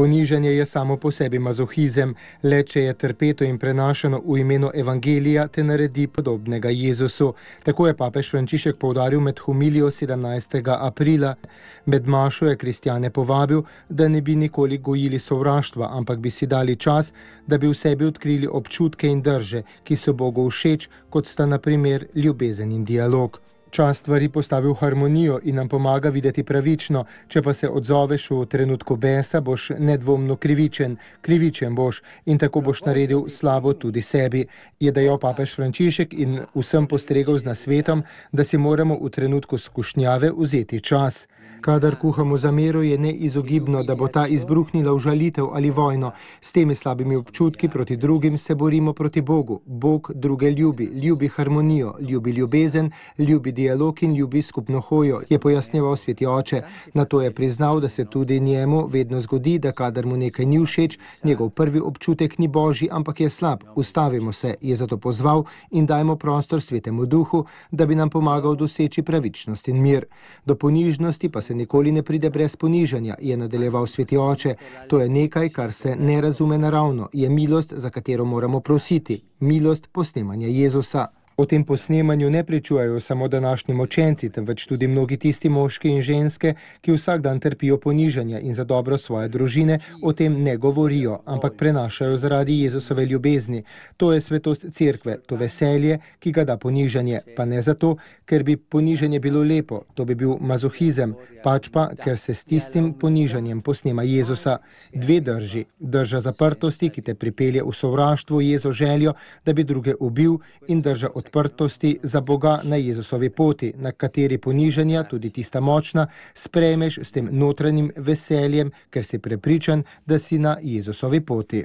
Ponižanje je samo po sebi mazohizem, le če je trpeto in prenašano v imenu evangelija, te naredi podobnega Jezusu. Tako je papež Frančišek poudaril med homilijo 17. aprila. Med mašo je kristjane povabil, da ne bi nikoli gojili sovraštva, ampak bi si dali čas, da bi v sebi odkrili občutke in drže, ki so Bogu všeč, kot sta na primer ljubezen in dialog. Čas stvari postavi v harmonijo in nam pomaga videti pravično, če pa se odzoveš v trenutku besa, boš nedvomno krivičen. Krivičen boš in tako boš naredil slabo tudi sebi, je dejal papež Frančišek in vsem postregel z nasvetom, da si moramo v trenutku skušnjave vzeti čas. Kadar kuhamo zamero, je neizogibno, da bo ta izbruhnila v žalitev ali vojno. S temi slabimi občutki proti drugim se borimo proti Bogu. Bog druge ljubi harmonijo, ljubi ljubezen, ljubi dialog in ljubi skupno hojo, je pojasnjeval sveti oče. Nato je priznal, da se tudi njemu vedno zgodi, da kadar mu nekaj ni všeč, njegov prvi občutek ni božji, ampak je slab. Ustavimo se, je zato pozval in dajmo prostor svetemu duhu, da bi nam pomagal doseči pravičnost in mir. Do ponižnosti pa se nikoli ne pride brez ponižanja, je nadaljeval sveti oče. To je nekaj, kar se ne razume naravno, je milost, za katero moramo prositi. Milost posnemanja Jezusa. O tem posnemanju ne pričujejo samo današnji učenci, temveč tudi mnogi tisti moški in ženske, ki vsak dan trpijo ponižanja in za dobro svoje družine o tem ne govorijo, ampak prenašajo zaradi Jezusove ljubezni. To je svetost cerkve, to veselje, ki ga da ponižanje, pa ne zato, ker bi ponižanje bilo lepo, to bi bil mazohizem, pač pa, ker se s tistim ponižanjem posnema Jezusa. Dve drži, drža zaprtosti, ki te pripelje v sovraštvo Jezo željo, da bi druge ubil, in drža odprtosti za Boga na Jezusovi poti, na kateri ponižanja, tudi tista močna, sprejmeš s tem notranjim veseljem, ker si prepričan, da si na Jezusovi poti.